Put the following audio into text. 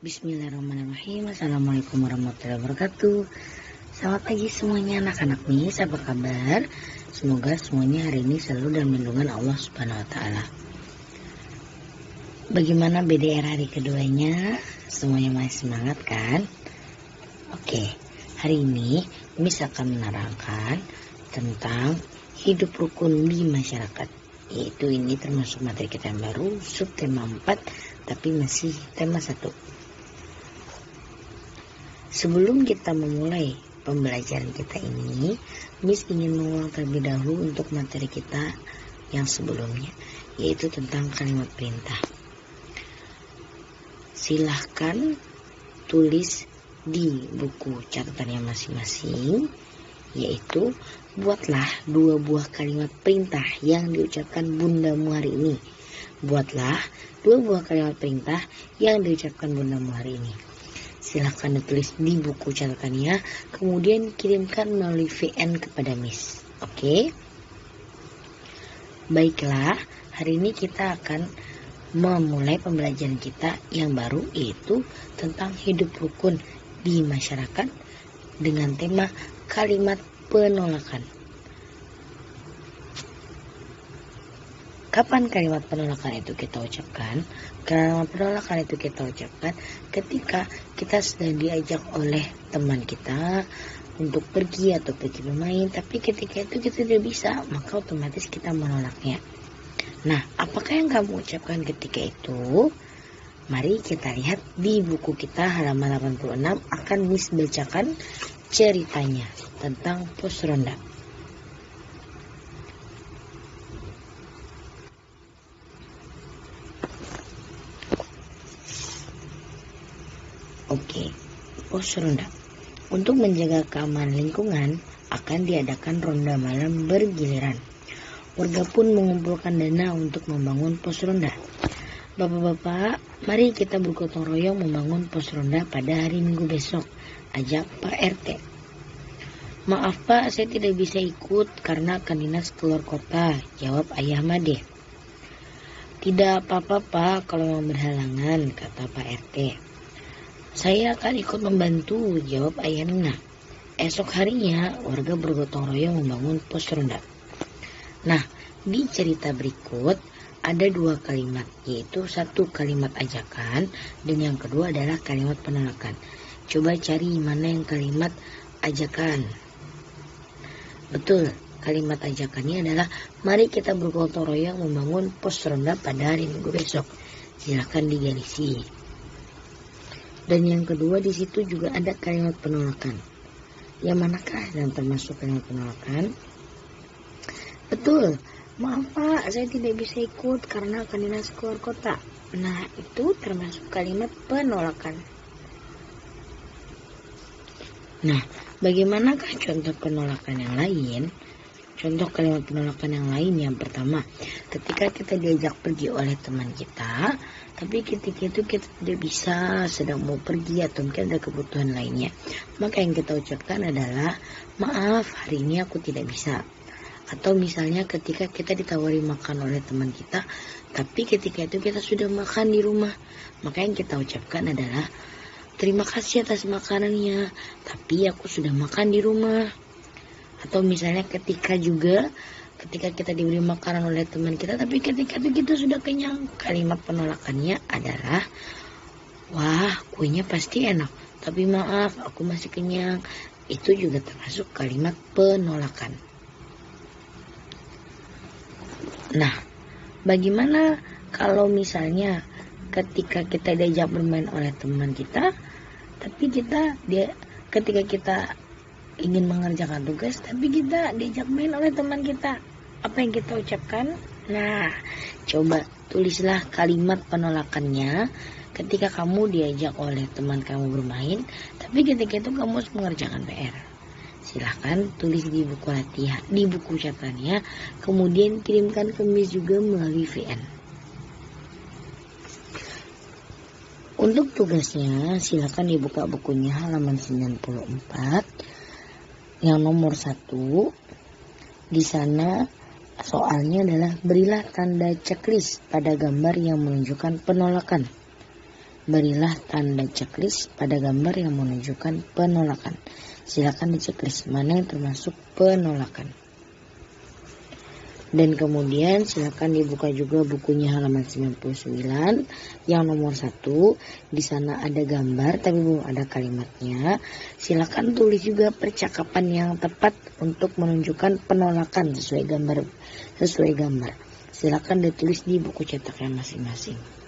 Bismillahirrahmanirrahim. Assalamualaikum warahmatullahi wabarakatuh. Selamat pagi semuanya anak-anak Miss, apa kabar? Semoga semuanya hari ini selalu dalam lindungan Allah Subhanahu wa taala. Bagaimana BDR hari keduanya? Semuanya masih semangat kan? Oke, hari ini Miss akan menerangkan tentang hidup rukun di masyarakat. Yaitu ini termasuk materi kita yang baru, subtema 4, tapi masih tema 1. Sebelum kita memulai pembelajaran kita ini, Miss ingin mengulang terlebih dahulu untuk materi kita yang sebelumnya, yaitu tentang kalimat perintah. Silahkan tulis di buku catatannya masing-masing, yaitu buatlah 2 buah kalimat perintah yang diucapkan bundamu hari ini. Buatlah 2 buah kalimat perintah yang diucapkan bundamu hari ini. Silahkan ditulis di buku catatannya, kemudian kirimkan melalui VN kepada Miss. Oke? Baiklah, hari ini kita akan memulai pembelajaran kita yang baru, yaitu tentang hidup rukun di masyarakat dengan tema kalimat penolakan. Kapan kalimat penolakan itu kita ucapkan? Kalimat penolakan itu kita ucapkan ketika kita sedang diajak oleh teman kita untuk pergi atau pergi bermain, tapi ketika itu kita tidak bisa, maka otomatis kita menolaknya. Nah, apakah yang kamu ucapkan ketika itu? Mari kita lihat di buku kita halaman 86, akan Miss bacakan ceritanya tentang pos ronda. Oke, pos ronda. Untuk menjaga keamanan lingkungan, akan diadakan ronda malam bergiliran. Warga pun mengumpulkan dana untuk membangun pos ronda. Bapak-bapak, mari kita bergotong royong membangun pos ronda pada hari Minggu besok, ajak Pak RT. Maaf Pak, saya tidak bisa ikut karena akan dinas keluar kota, jawab Ayah Made. Tidak apa-apa Pak, kalau mau berhalangan, kata Pak RT. Saya akan ikut membantu, jawab Ayah Nina. Esok harinya, warga bergotong royong membangun pos ronda. Nah, di cerita berikut ada 2 kalimat, yaitu 1 kalimat ajakan dan yang kedua adalah kalimat penolakan. Coba cari mana yang kalimat ajakan. Betul, kalimat ajakannya adalah mari kita bergotong royong membangun pos ronda pada hari Minggu besok. Silakan digalisi. Dan yang kedua di situ juga ada kalimat penolakan. Yang manakah yang termasuk kalimat penolakan? Betul, maaf Pak, saya tidak bisa ikut karena akan dinas keluar kota. Nah, itu termasuk kalimat penolakan. Nah, bagaimanakah contoh penolakan yang lain? Contoh kalimat penolakan yang lain yang pertama, ketika kita diajak pergi oleh teman kita, tapi ketika itu kita tidak bisa, sedang mau pergi atau mungkin ada kebutuhan lainnya, maka yang kita ucapkan adalah maaf, hari ini aku tidak bisa. Atau misalnya ketika kita ditawari makan oleh teman kita, tapi ketika itu kita sudah makan di rumah, maka yang kita ucapkan adalah terima kasih atas makanannya, tapi aku sudah makan di rumah. Atau misalnya ketika kita diberi makanan oleh teman kita, tapi ketika itu kita sudah kenyang, kalimat penolakannya adalah wah, kuenya pasti enak, tapi maaf, aku masih kenyang. Itu juga termasuk kalimat penolakan. Nah, bagaimana kalau misalnya ketika kita diajak bermain oleh teman kita, tapi ketika kita ingin mengerjakan tugas, tapi kita diajak main oleh teman kita, apa yang kita ucapkan? Nah, coba tulislah kalimat penolakannya ketika kamu diajak oleh teman kamu bermain, tapi ketika itu kamu harus mengerjakan PR. Silahkan tulis di buku latihan, di buku catatannya, kemudian kirimkan ke Miss juga melalui VN. Untuk tugasnya, silahkan dibuka bukunya halaman 94. Yang nomor 1, di sana soalnya adalah berilah tanda checklist pada gambar yang menunjukkan penolakan. Berilah tanda checklist pada gambar yang menunjukkan penolakan. Silakan diceklis mana yang termasuk penolakan. Dan kemudian silakan dibuka juga bukunya halaman 99 yang nomor 1. Di sana ada gambar tapi belum ada kalimatnya. Silakan tulis juga percakapan yang tepat untuk menunjukkan penolakan sesuai gambar. Silakan ditulis di buku cetaknya masing-masing.